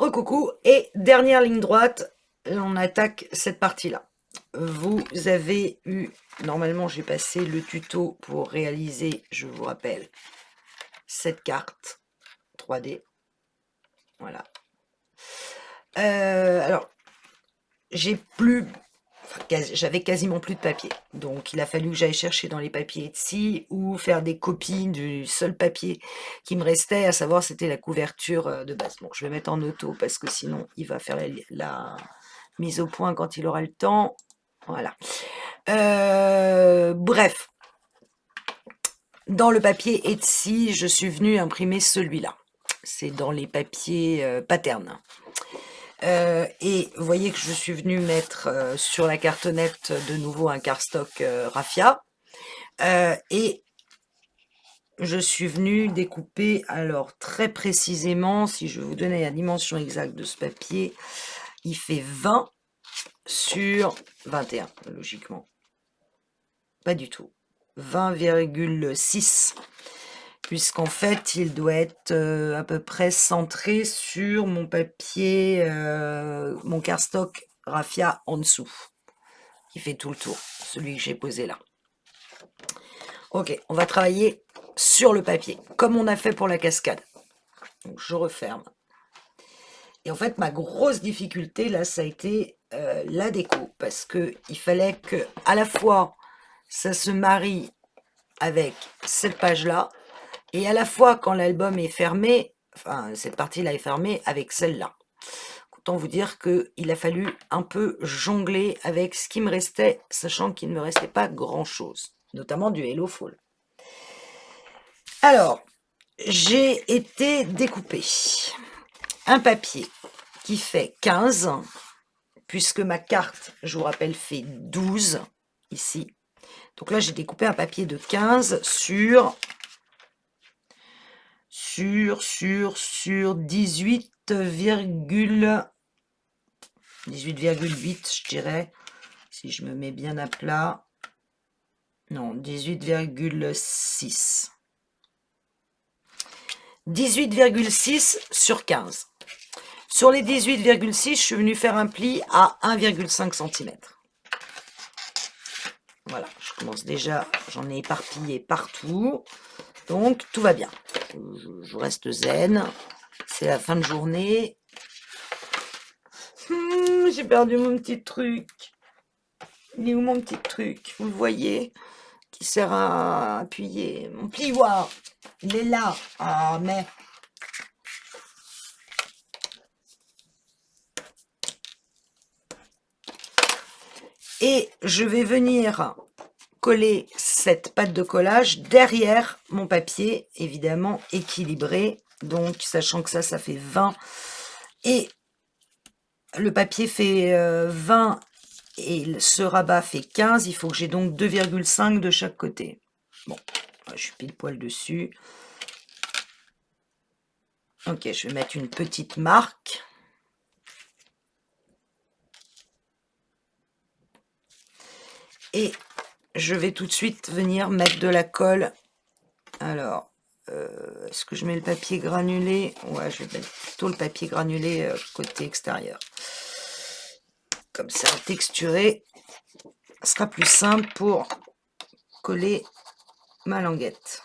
Recoucou, et dernière ligne droite, on attaque cette partie-là. Vous avez eu, normalement j'ai passé le tuto pour réaliser, je vous rappelle, cette carte 3D. Voilà. Alors, j'avais quasiment plus de papier. Donc il a fallu que j'aille chercher dans les papiers Etsy ou faire des copies du seul papier qui me restait, à savoir c'était la couverture de base. Bon, je vais mettre en auto parce que sinon il va faire la mise au point quand il aura le temps. Voilà. Bref, dans le papier Etsy, je suis venue imprimer celui-là. C'est dans les papiers Pattern. Et vous voyez que je suis venue mettre sur la cartonnette de nouveau un cardstock raffia. Et je suis venue découper, alors très précisément, si je vous donnais la dimension exacte de ce papier, il fait 20 sur 21, logiquement. Pas du tout. 20,6. Puisqu'en fait, il doit être à peu près centré sur mon papier, mon cardstock raffia en dessous, qui fait tout le tour, celui que j'ai posé là. Ok, on va travailler sur le papier, comme on a fait pour la cascade. Donc je referme. Et en fait, ma grosse difficulté là, ça a été la déco, parce que il fallait que à la fois ça se marie avec cette page-là, et à la fois quand l'album est fermé, enfin cette partie-là est fermée avec celle-là. Autant vous dire qu'il a fallu un peu jongler avec ce qui me restait, sachant qu'il ne me restait pas grand-chose, notamment du Hello Fall. Alors, j'ai été découper un papier qui fait 15, puisque ma carte, je vous rappelle, fait 12 ici. Donc là, j'ai découpé un papier de 15 sur 18,8, je dirais, si je me mets bien à plat. Non, 18,6. 18,6 sur 15. Sur les 18,6, je suis venue faire un pli à 1,5 cm. Voilà, je commence déjà, j'en ai éparpillé partout. Donc, tout va bien. Je reste zen. C'est la fin de journée. J'ai perdu mon petit truc. Il est où mon petit truc? Vous le voyez? Qui sert à appuyer. Mon plioir. Il est là. Ah, mais... Et je vais venir coller cette pâte de collage derrière mon papier, évidemment équilibré. Donc, sachant que ça fait 20. Et le papier fait 20 et ce rabat fait 15. Il faut que j'ai donc 2,5 de chaque côté. Bon, je suis pile poil dessus. Ok, je vais mettre une petite marque. Et je vais tout de suite venir mettre de la colle. Alors, est-ce que je mets le papier granulé? Ouais, je vais mettre plutôt le papier granulé côté extérieur. Comme ça, texturé, ce sera plus simple pour coller ma languette.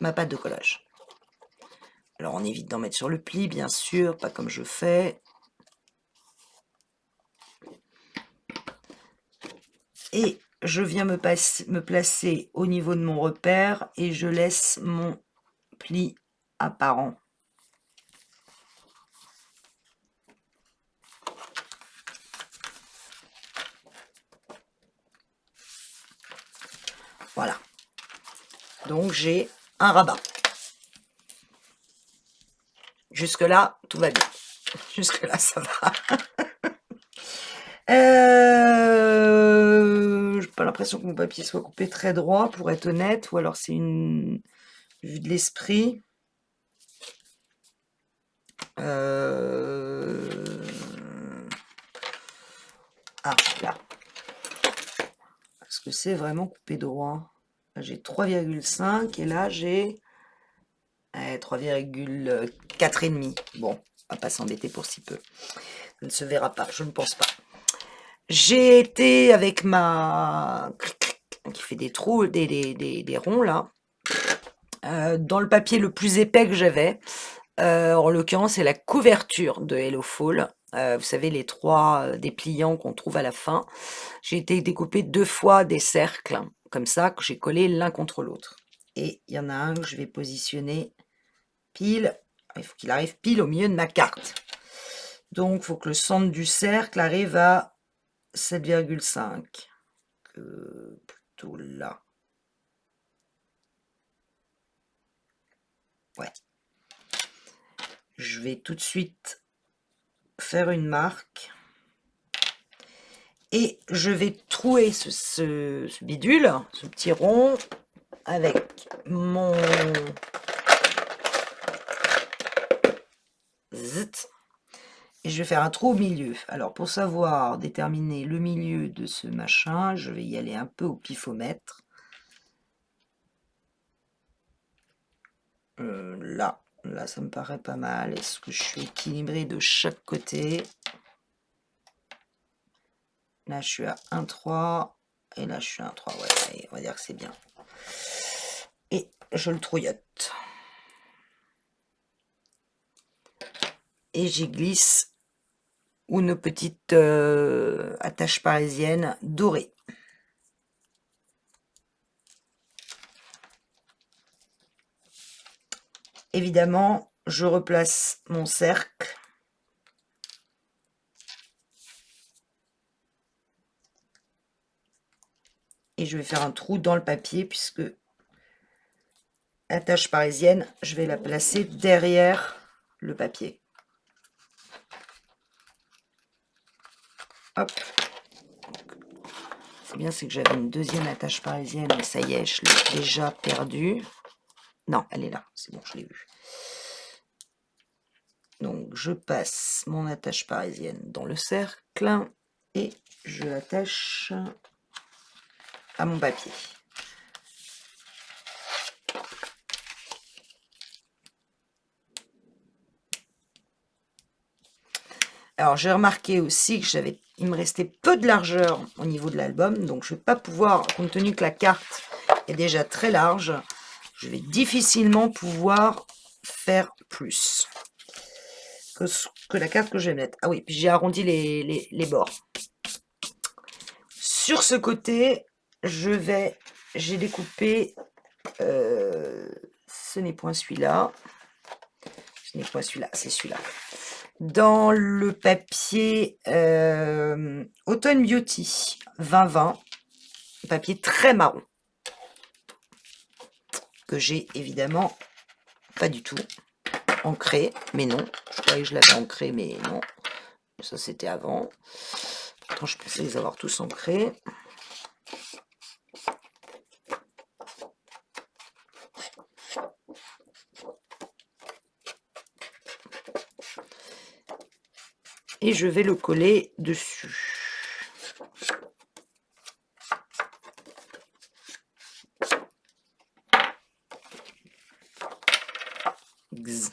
Ma pâte de collage. Alors, on évite d'en mettre sur le pli, bien sûr, pas comme je fais. Et je viens me placer au niveau de mon repère et je laisse mon pli apparent. Voilà. Donc j'ai un rabat. Jusque-là, tout va bien. Jusque-là, ça va. J'ai pas l'impression que mon papier soit coupé très droit, pour être honnête, ou alors c'est une vue de l'esprit. Ah, là. Est-ce que c'est vraiment coupé droit? Là, j'ai 3,5 et là, j'ai... 3,4 et demi. Bon, on va pas s'embêter pour si peu. Ça ne se verra pas, je ne pense pas. J'ai été avec ma... qui fait des trous, des ronds là, dans le papier le plus épais que j'avais. En l'occurrence, c'est la couverture de HelloFall. Vous savez, les 3 dépliants qu'on trouve à la fin. J'ai été découper 2 fois des cercles, comme ça, que j'ai collés l'un contre l'autre. Et il y en a un que je vais positionner pile. Il faut qu'il arrive pile au milieu de ma carte. Donc, il faut que le centre du cercle arrive à 7,5. Plutôt là. Ouais. Je vais tout de suite faire une marque. Et je vais trouer ce bidule, ce petit rond, avec mon zit. Et je vais faire un trou au milieu. Alors, pour savoir déterminer le milieu de ce machin, je vais y aller un peu au pifomètre. Là, ça me paraît pas mal. Est-ce que je suis équilibré de chaque côté? Là, je suis à 1,3. Et là, je suis à 1,3. Ouais, allez, on va dire que c'est bien. Et je le trouillote. Et j'y glisse une petite attache parisienne dorée. Évidemment, je replace mon cercle. Et je vais faire un trou dans le papier puisque l'attache parisienne, je vais la placer derrière le papier. Hop. C'est bien, c'est que j'avais une deuxième attache parisienne, mais ça y est, je l'ai déjà perdue. Non, elle est là, c'est bon, je l'ai vue. Donc, je passe mon attache parisienne dans le cercle et je l'attache à mon papier. Alors, j'ai remarqué aussi que il me restait peu de largeur au niveau de l'album, donc je ne vais pas pouvoir, compte tenu que la carte est déjà très large, je vais difficilement pouvoir faire plus que la carte que je vais mettre. Ah oui, puis j'ai arrondi les bords. Sur ce côté, j'ai découpé, ce n'est point celui-là, ce n'est pas celui-là, c'est celui-là. Dans le papier Autumn Beauty 2020, papier très marron, que j'ai évidemment pas du tout ancré, mais non, je croyais que je l'avais ancré, mais non, ça c'était avant. Pourtant je pensais les avoir tous ancrés. Et je vais le coller dessus. Gz.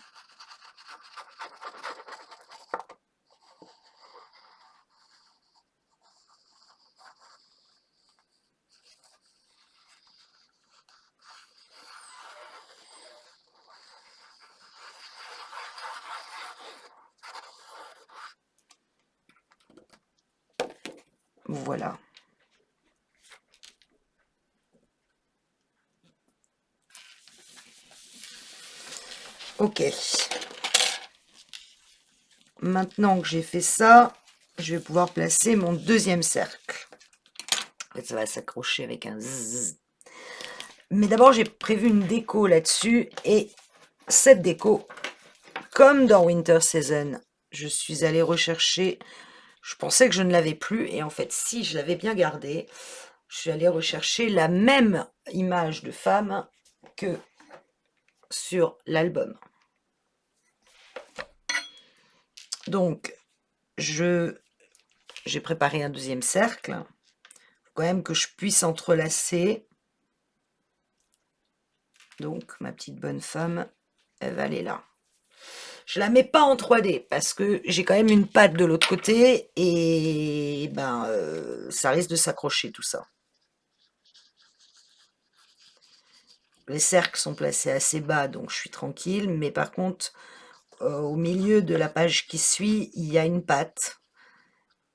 Voilà. Ok. Maintenant que j'ai fait ça, je vais pouvoir placer mon deuxième cercle. En fait, ça va s'accrocher avec un zzz. Mais d'abord, j'ai prévu une déco là-dessus. Et cette déco, comme dans Winter Season, je suis allée rechercher... Je pensais que je ne l'avais plus. Et en fait, si, je l'avais bien gardée. Je suis allée rechercher la même image de femme que sur l'album. Donc, j'ai préparé un deuxième cercle. Il faut quand même que je puisse entrelacer. Donc, ma petite bonne femme elle va aller là. Je la mets pas en 3D parce que j'ai quand même une patte de l'autre côté et ben ça risque de s'accrocher tout ça. Les cercles sont placés assez bas, donc je suis tranquille, mais par contre, au milieu de la page qui suit, il y a une patte.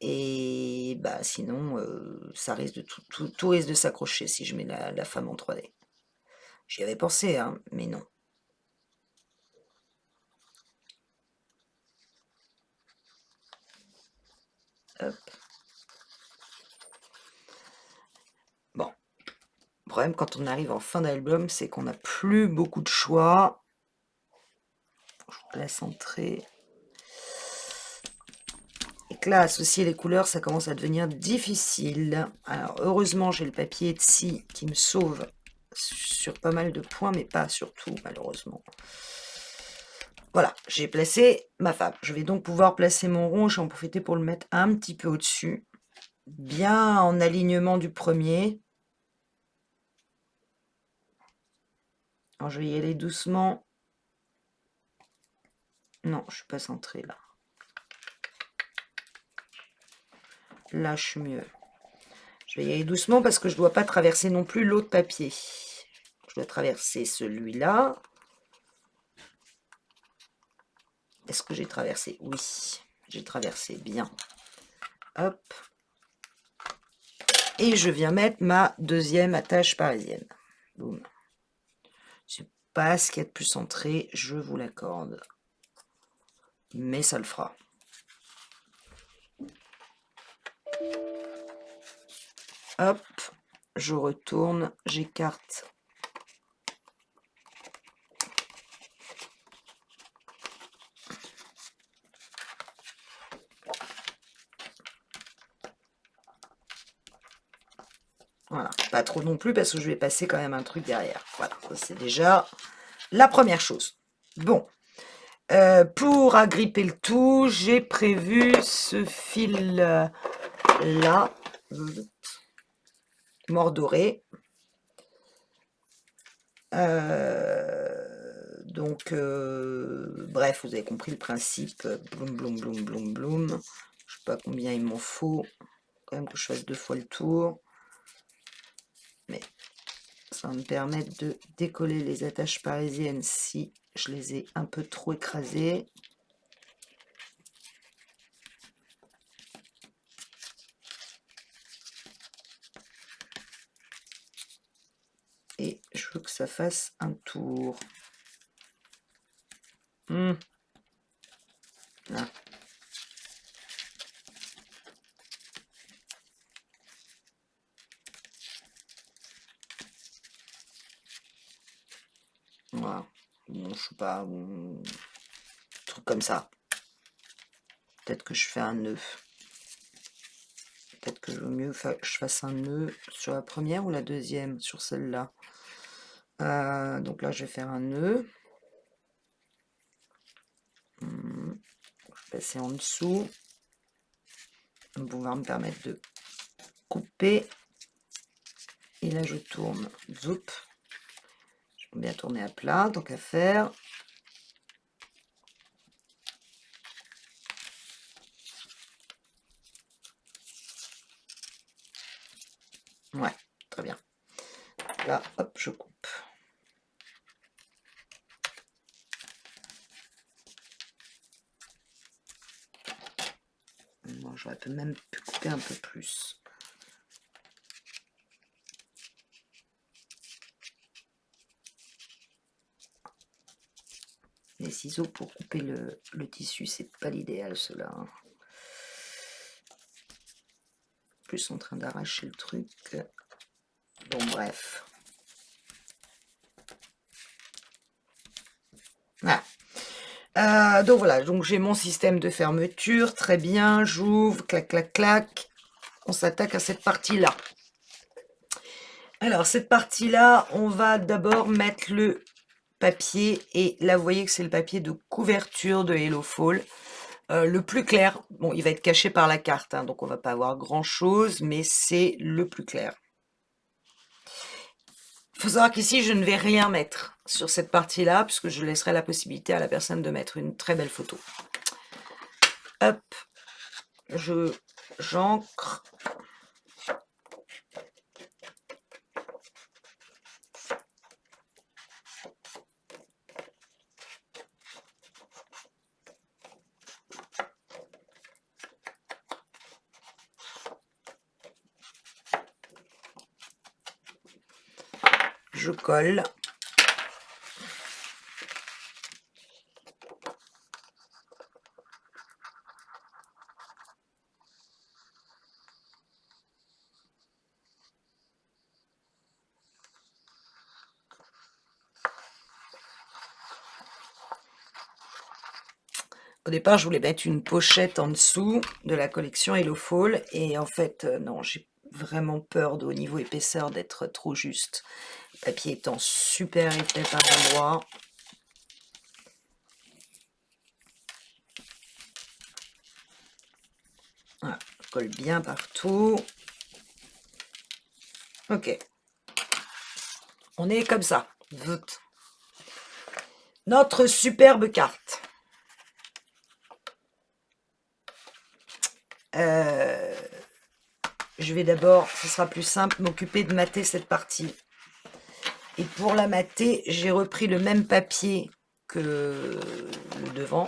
Et bah sinon, ça risque de tout risque de s'accrocher si je mets la femme en 3D. J'y avais pensé, hein, mais non. Hop. Bon. Le problème quand on arrive en fin d'album, c'est qu'on n'a plus beaucoup de choix. Je vous laisse entrer. Et que là, associer les couleurs, ça commence à devenir difficile. Alors, heureusement, j'ai le papier Etsy qui me sauve sur pas mal de points, mais pas sur tout, malheureusement. Voilà, j'ai placé ma femme. Je vais donc pouvoir placer mon rond. Je vais en profiter pour le mettre un petit peu au-dessus. Bien en alignement du premier. Alors, je vais y aller doucement. Non, je suis pas centrée là. Là, je suis mieux. Je vais y aller doucement parce que je ne dois pas traverser non plus l'autre papier. Je dois traverser celui-là. Est-ce que j'ai traversé? Oui, j'ai traversé bien. Hop. Et je viens mettre ma deuxième attache parisienne. Boum. C'est pas ce qu'il y a de plus centré, je vous l'accorde. Mais ça le fera. Hop, je retourne, j'écarte. Voilà, pas trop non plus parce que je vais passer quand même un truc derrière. Voilà, c'est déjà la première chose. Bon, pour agripper le tout, j'ai prévu ce fil là, mordoré. Donc, bref, vous avez compris le principe. Bloum, bloum, bloum, bloum, bloum. Je sais pas combien il m'en faut. Quand même que je fasse 2 fois le tour. Mais ça va me permettre de décoller les attaches parisiennes si je les ai un peu trop écrasées. Et je veux que ça fasse un tour. Là. Voilà. Bon, je sais pas, un truc comme ça. Peut-être que je fais un nœud. Peut-être que je vaut mieux que je fasse un nœud sur la première ou la deuxième, sur celle-là. Donc là, je vais faire un nœud. Je vais passer en dessous. On va me permettre de couper. Et là, je tourne. Zoup. Je peux bien tourner à plat, tant qu'à faire. Ouais, très bien. Là, hop, je coupe. Moi, j'aurais même pu couper un peu plus. Les ciseaux pour couper le tissu, c'est pas l'idéal, cela. Hein. Plus en train d'arracher le truc. Bon, bref. Voilà. Donc voilà, donc j'ai mon système de fermeture, très bien, j'ouvre, clac, clac, clac. On s'attaque à cette partie-là. Alors, cette partie-là, on va d'abord mettre le papier, et là, vous voyez que c'est le papier de couverture de Hello Fall. Le plus clair, bon, il va être caché par la carte, hein, donc on va pas avoir grand-chose, mais c'est le plus clair. faut savoir qu'ici, je ne vais rien mettre sur cette partie-là, puisque je laisserai la possibilité à la personne de mettre une très belle photo. Hop, j'ancre. Je colle. Au départ, je voulais mettre une pochette en dessous de la collection Hello Fall. Et en fait, non, j'ai vraiment peur au niveau épaisseur d'être trop juste. Le papier étant super épais par endroits. Voilà, je colle bien partout. Ok. On est comme ça. Notre superbe carte. Je vais d'abord, ce sera plus simple, m'occuper de mater cette partie. Et pour la mater, j'ai repris le même papier que le devant.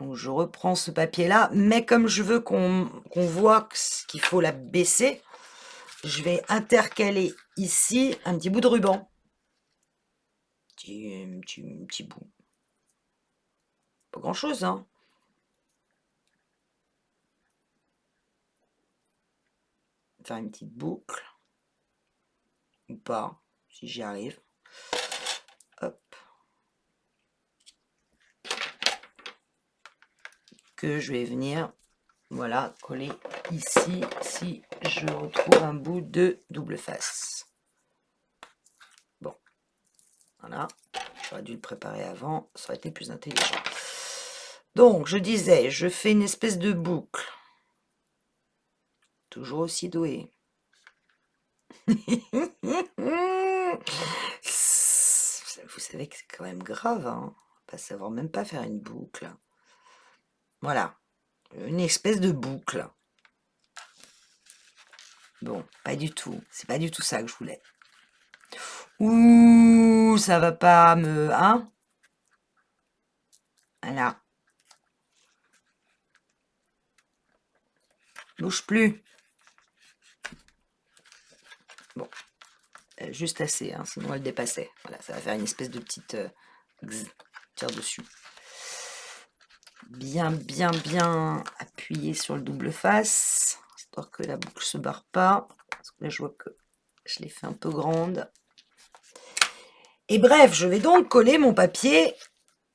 Donc je reprends ce papier-là, mais comme je veux qu'on voit qu'il faut la baisser, je vais intercaler ici un petit bout de ruban. Petit bout. Pas grand-chose, hein. Faire une petite boucle. Ou pas, si j'y arrive. Hop. Que je vais venir, voilà, coller ici, si je retrouve un bout de double face. Bon, voilà. J'aurais dû le préparer avant, ça aurait été plus intelligent. Donc, je disais, je fais une espèce de boucle. Toujours aussi doué. Vous savez que c'est quand même grave, hein. Pas savoir même pas faire une boucle. Voilà, une espèce de boucle. Bon, pas du tout. C'est pas du tout ça que je voulais. Ouh, ça va pas me... Hein? Voilà. Bouge plus. Bon. Juste assez, hein, sinon elle dépassait. Voilà, ça va faire une espèce de petite... tire dessus. Bien appuyer sur le double face, histoire que la boucle se barre pas. Parce que là, je vois que je l'ai fait un peu grande. Et bref, je vais donc coller mon papier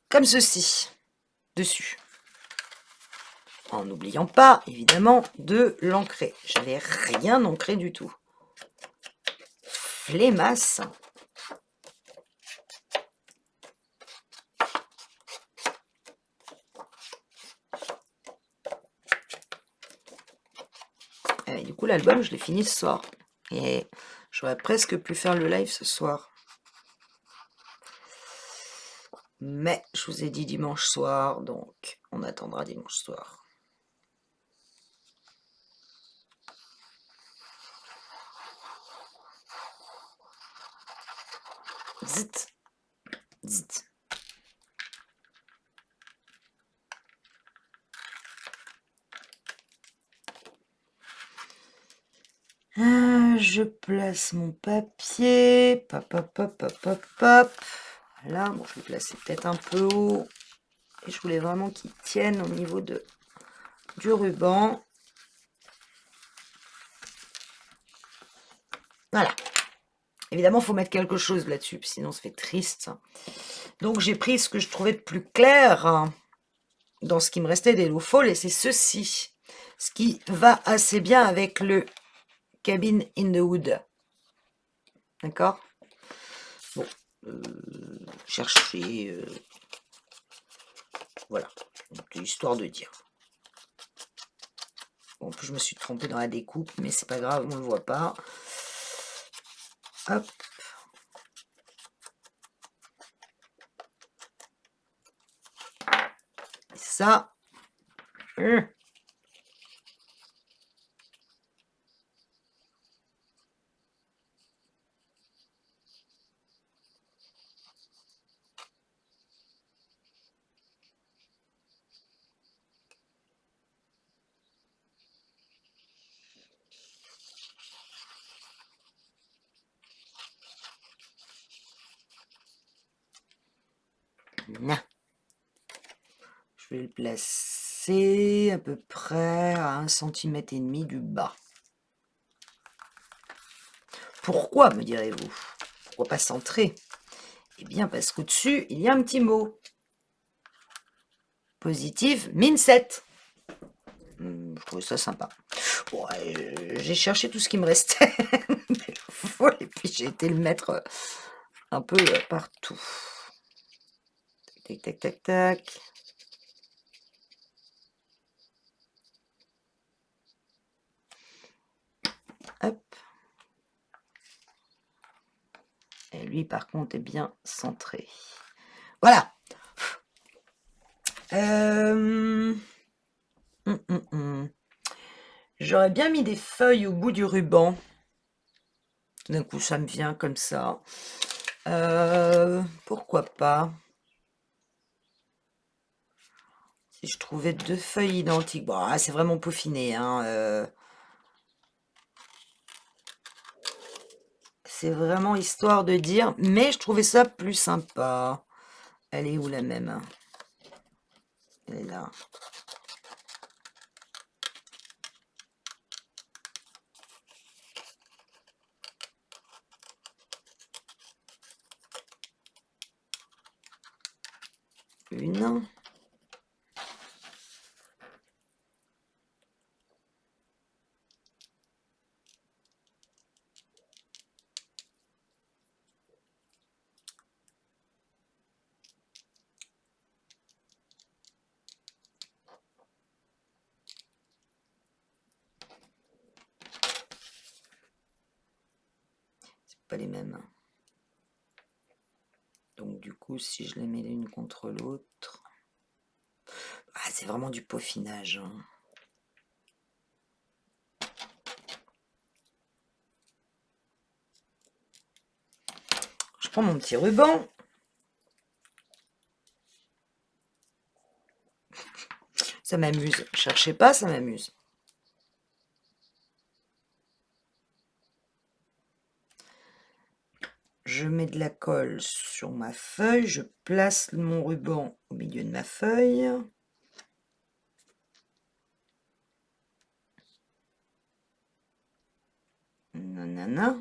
comme ceci, dessus. En n'oubliant pas, évidemment, de l'ancrer. J'avais rien ancré du tout. Flémasse. Et du coup, l'album, je l'ai fini ce soir. Et j'aurais presque pu faire le live ce soir. Mais je vous ai dit dimanche soir, donc on attendra dimanche soir. Zit. Zit. Je place mon papier. Pop, pop, pop, pop, pop, pop. Voilà, bon, je vais le placer peut-être un peu haut. Et je voulais vraiment qu'il tienne au niveau du ruban. Voilà. Évidemment, il faut mettre quelque chose là-dessus, sinon ça fait triste. Donc j'ai pris ce que je trouvais de plus clair dans ce qui me restait des Hello Fall, et c'est ceci. Ce qui va assez bien avec le Cabin in the Wood. D'accord? Bon. Chercher... voilà. Histoire de dire. Bon, en plus, je me suis trompée dans la découpe, mais c'est pas grave, on ne le voit pas. Hop. ça. Je vais le placer à peu près à 1,5 cm du bas. Pourquoi, me direz-vous? Pourquoi pas centrer? Eh bien, parce qu'au-dessus, il y a un petit mot. Positif, Minset. Je trouve ça sympa. Bon, j'ai cherché tout ce qui me restait. Et puis j'ai été le mettre un peu partout. Tac, tac, tac, tac. Hop. Et lui, par contre, est bien centré. Voilà. J'aurais bien mis des feuilles au bout du ruban. D'un coup, ça me vient comme ça. Pourquoi pas? Si je trouvais 2 feuilles identiques. Bon, c'est vraiment peaufiné, hein. C'est vraiment histoire de dire. Mais je trouvais ça plus sympa. Elle est où la même? Elle est là. Une. C'est pas les mêmes. Donc du coup, si je les mets l'une contre l'autre... c'est vraiment du peaufinage, hein. Je prends mon petit ruban. Ça m'amuse. Cherchez pas, ça m'amuse. Je mets de la colle sur ma feuille. Je place mon ruban au milieu de ma feuille. Nanana.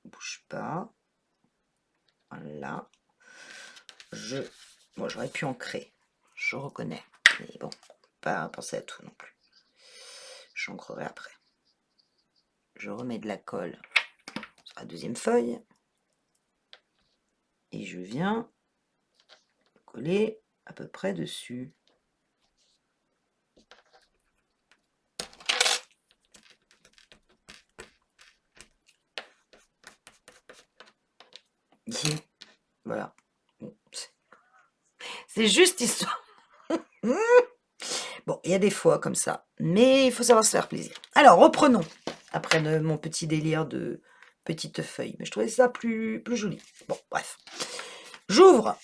Bouge pas. Voilà. Bon, j'aurais pu en créer. Je reconnais. Mais bon, pas penser à tout non plus. J'ancrerai après. Je remets de la colle sur la deuxième feuille. Et je viens coller à peu près dessus. Voilà. C'est juste histoire. Bon, il y a des fois comme ça, mais il faut savoir se faire plaisir. Alors, reprenons, après mon petit délire de petites feuilles. Mais je trouvais ça plus joli. Bon, bref. J'ouvre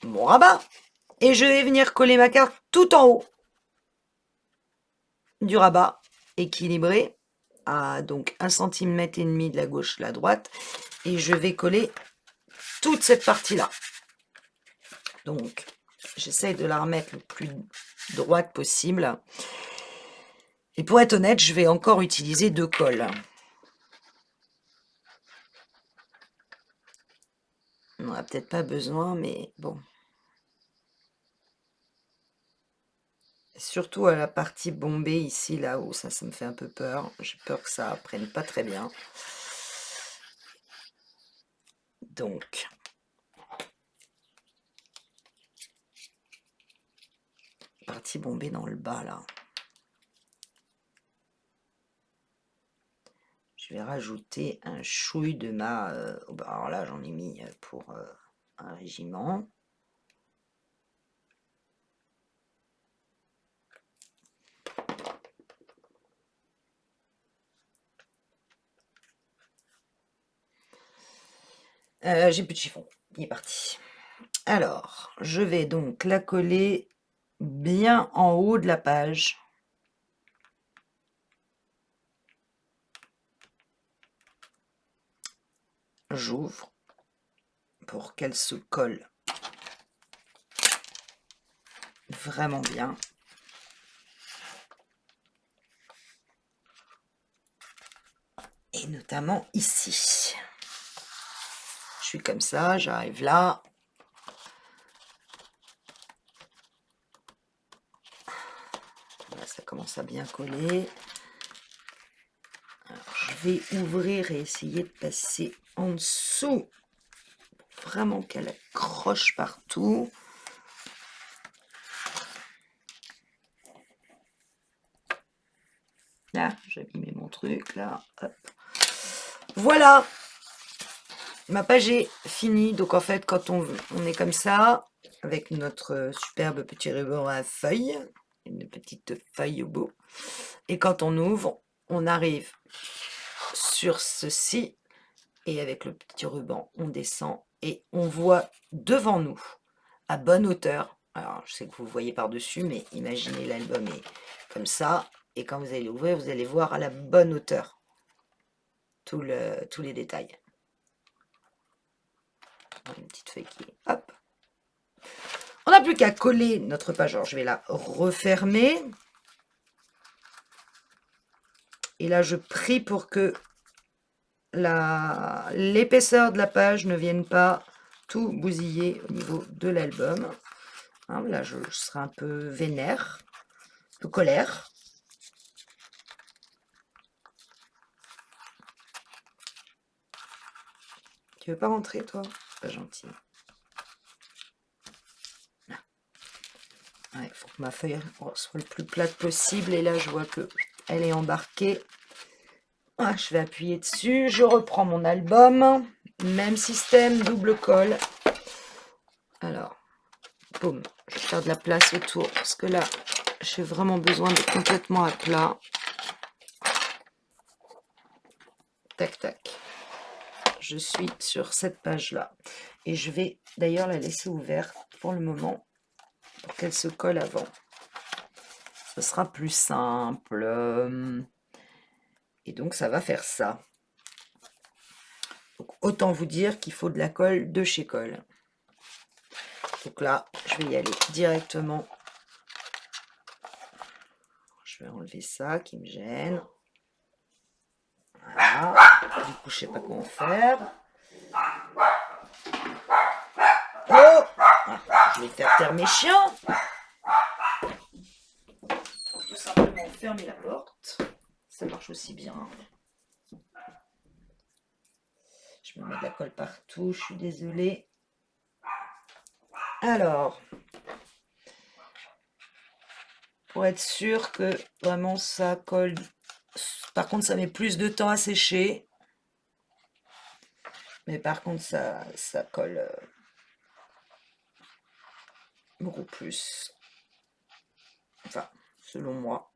mon rabat et je vais venir coller ma carte tout en haut du rabat, équilibré à donc 1,5 cm de la gauche à la droite. Et je vais coller toute cette partie-là. Donc, j'essaye de la remettre le plus droite possible. Et pour être honnête, je vais encore utiliser 2 colles. On n'en a peut-être pas besoin, mais bon. Surtout à la partie bombée ici, là où ça me fait un peu peur. J'ai peur que ça prenne pas très bien. Donc, partie bombée dans le bas, là. Je vais rajouter un chouille de ma... alors là, j'en ai mis pour un régiment. J'ai plus de chiffon, il est parti. Alors, je vais donc la coller bien en haut de la page. J'ouvre pour qu'elle se colle vraiment bien. Et notamment ici. Je suis comme ça, j'arrive là. Là, ça commence à bien coller. Alors, je vais ouvrir et essayer de passer en dessous. Vraiment qu'elle accroche partout. Là, j'ai mis mon truc, là. Hop. Voilà. Ma page est finie. Donc, en fait, quand on est comme ça, avec notre superbe petit ruban à feuilles, une petite feuille au bout. Et quand on ouvre, on arrive sur ceci. Et avec le petit ruban, on descend et on voit devant nous, à bonne hauteur. Alors, je sais que vous voyez par-dessus, mais imaginez l'album est comme ça. Et quand vous allez l'ouvrir, vous allez voir à la bonne hauteur tous les détails. Une petite feuille qui est... Hop. On n'a plus qu'à coller notre page. Alors, je vais la refermer. Et là, je prie pour que l'épaisseur de la page ne vienne pas tout bousiller au niveau de l'album. Hein, là, je serai un peu vénère, un peu colère. Tu veux pas rentrer, toi? Pas gentil. Il faut que ma feuille soit le plus plate possible. Et là, je vois que elle est embarquée. Ah, je vais appuyer dessus. Je reprends mon album. Même système, double colle. Alors, boum. Je vais faire de la place autour. Parce que là, j'ai vraiment besoin d'être complètement à plat. Tac, tac. Je suis sur cette page-là. Et je vais d'ailleurs la laisser ouverte pour le moment. Pour qu'elle se colle avant. Ce sera plus simple. Et donc, ça va faire ça. Donc, autant vous dire qu'il faut de la colle de chez Colle. Donc là, je vais y aller directement. Je vais enlever ça qui me gêne. Voilà. Du coup, je sais pas comment faire. Oh! Je vais faire taire mes chiens. Tout simplement fermer la porte. Ça marche aussi bien. Je me mets de la colle partout. Je suis désolée. Alors, pour être sûr que vraiment ça colle. Par contre, ça met plus de temps à sécher. Mais par contre, ça colle beaucoup plus. Enfin, selon moi.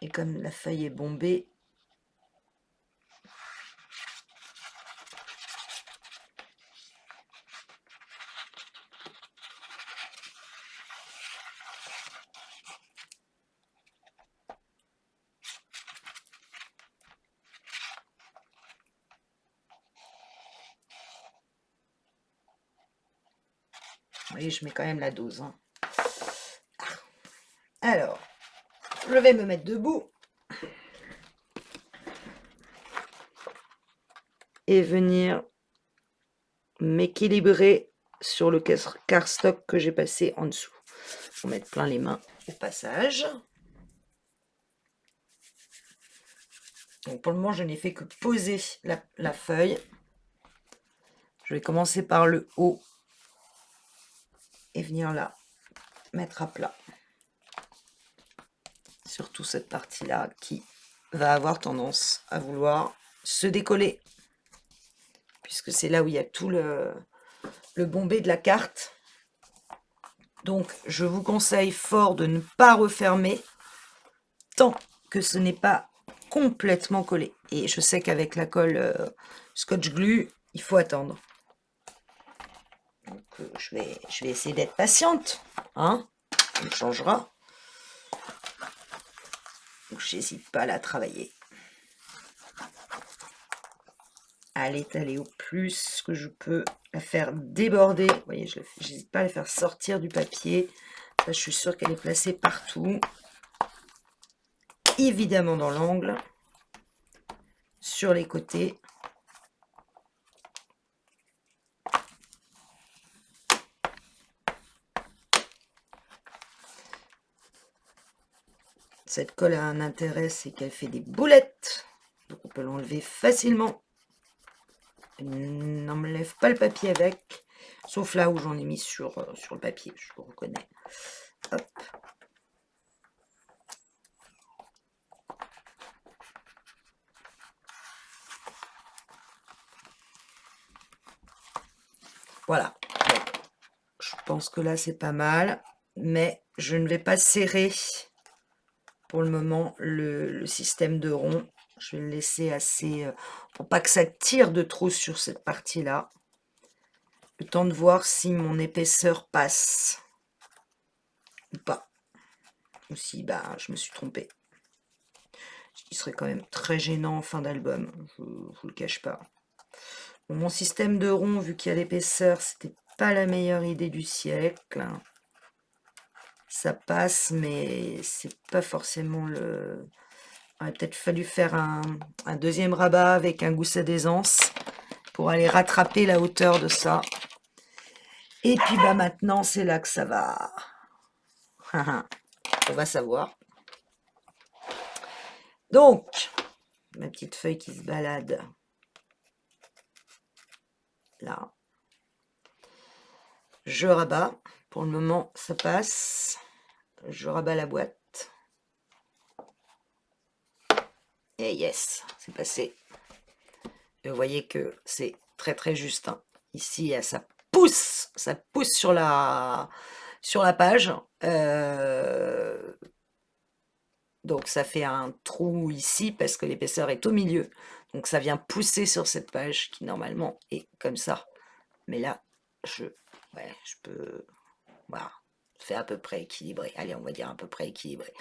Et comme la feuille est bombée, vous voyez, je mets quand même la dose. Hein. Alors, je vais me mettre debout. Et venir m'équilibrer sur le cardstock que j'ai passé en dessous. Pour mettre plein les mains au passage. Donc pour le moment, je n'ai fait que poser la feuille. Je vais commencer par le haut et venir là, mettre à plat. Surtout cette partie-là qui va avoir tendance à vouloir se décoller. Puisque c'est là où il y a tout le bombé de la carte. Donc, je vous conseille fort de ne pas refermer tant que ce n'est pas complètement collé. Et je sais qu'avec la colle Scotch Glue, il faut attendre. Donc je vais essayer d'être patiente, hein, on changera. Donc j'hésite pas à la travailler. À l'étaler au plus que je peux, la faire déborder. Vous voyez, je n'hésite pas à la faire sortir du papier. Ça, je suis sûre qu'elle est placée partout. Évidemment dans l'angle, sur les côtés. Cette colle a un intérêt, c'est qu'elle fait des boulettes. Donc on peut l'enlever facilement. Elle n'enlève pas le papier avec. Sauf là où j'en ai mis sur le papier, je le reconnais. Hop. Voilà. Donc, je pense que là, c'est pas mal. Mais je ne vais pas serrer pour le moment le système de rond. Je vais le laisser assez... pour pas que ça tire de trop sur cette partie-là. Le temps de voir si mon épaisseur passe ou pas. Ou si je me suis trompée. Ce qui serait quand même très gênant en fin d'album, je ne vous le cache pas. Bon, mon système de rond, vu qu'il y a l'épaisseur, c'était pas la meilleure idée du siècle. Ça passe, mais c'est pas forcément le... Il aurait peut-être fallu faire un deuxième rabat avec un gousset d'aisance pour aller rattraper la hauteur de ça. Et puis maintenant, c'est là que ça va. On va savoir. Donc, ma petite feuille qui se balade là. Je rabats. Pour le moment, ça passe. Je rabats la boîte. Et yes, c'est passé. Et vous voyez que c'est très très juste. Hein. Ici, ça pousse sur la page. Donc ça fait un trou ici parce que l'épaisseur est au milieu. Donc ça vient pousser sur cette page qui normalement est comme ça. Mais là, je peux... Voilà, c'est à peu près équilibré. Allez, on va dire à peu près équilibré.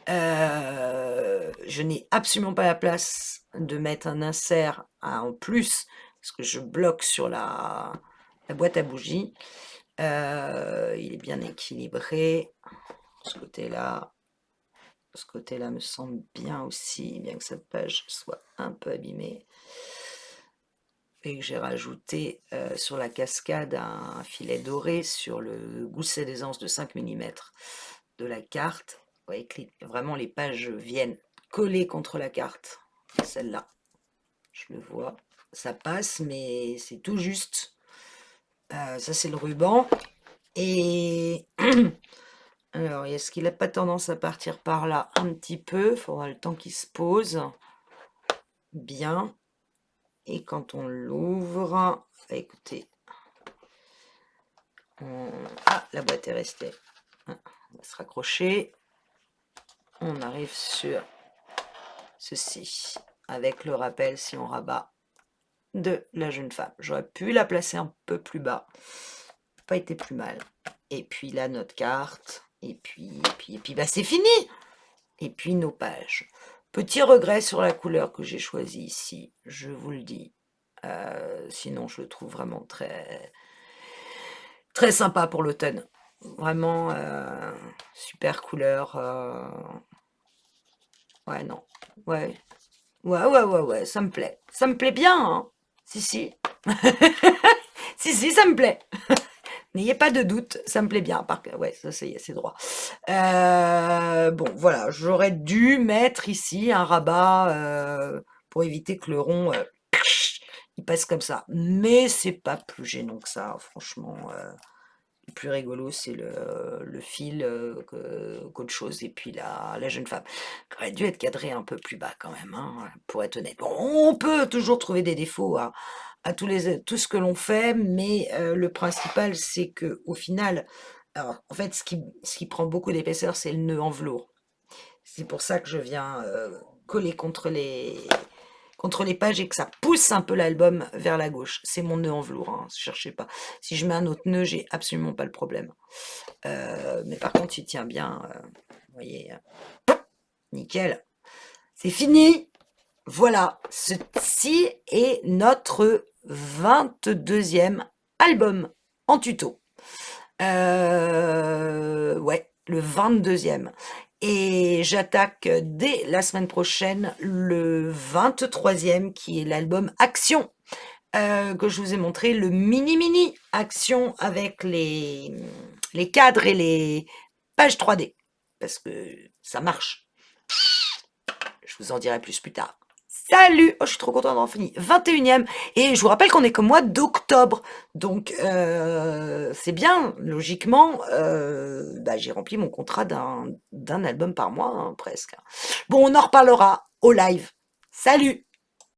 Je n'ai absolument pas la place de mettre un insert en plus parce que je bloque sur la boîte à bougies. Il est bien équilibré. Ce côté-là. Ce côté-là me semble bien aussi, bien que cette page soit un peu abîmée. Et que j'ai rajouté sur la cascade un filet doré sur le gousset d'aisance de 5 mm de la carte. Vous voyez que vraiment les pages viennent coller contre la carte. Celle-là, je le vois. Ça passe, mais c'est tout juste. Ça, c'est le ruban. Et alors, est-ce qu'il n'a pas tendance à partir par là un petit peu? Il faudra le temps qu'il se pose. Bien. Et quand on l'ouvre, écoutez, ah, la boîte est restée. On va se raccrocher. On arrive sur ceci, avec le rappel si on rabat de la jeune femme. J'aurais pu la placer un peu plus bas. Pas été plus mal. Et puis là, notre carte. Et puis c'est fini. Et puis nos pages. Petit regret sur la couleur que j'ai choisie ici, je vous le dis. Sinon, je le trouve vraiment très, très sympa pour l'automne. Vraiment, super couleur. Ouais, non. Ouais. Ouais, ça me plaît. Ça me plaît bien, hein. Si. Si, ça me plaît. N'ayez pas de doute, ça me plaît bien. Ouais, ça c'est droit. Bon, voilà, j'aurais dû mettre ici un rabat pour éviter que le rond il passe comme ça. Mais c'est pas plus gênant que ça, franchement. Le plus rigolo, c'est le fil qu'autre chose. Et puis la jeune femme, qui aurait dû être cadrée un peu plus bas quand même, hein, pour être honnête. Bon, on peut toujours trouver des défauts à tout ce que l'on fait, mais le principal, c'est que au final, alors, en fait, ce qui prend beaucoup d'épaisseur, c'est le nœud en velours. C'est pour ça que je viens coller contre les pages et que ça pousse un peu l'album vers la gauche. C'est mon nœud en velours, hein, cherchez pas. Si je mets un autre nœud, j'ai absolument pas le problème. Mais par contre, il tient bien. Vous voyez, nickel. C'est fini. Voilà, ceci est notre 22e album en tuto. Ouais, le 22e. Et j'attaque dès la semaine prochaine le 23e qui est l'album Action que je vous ai montré, le mini Action avec les cadres et les pages 3D parce que ça marche. Je vous en dirai plus tard. Salut! Oh, je suis trop contente d'avoir fini. 21e. Et je vous rappelle qu'on est qu'au mois d'octobre. Donc, c'est bien. Logiquement, j'ai rempli mon contrat d'un album par mois, hein, presque. Bon, on en reparlera au live. Salut!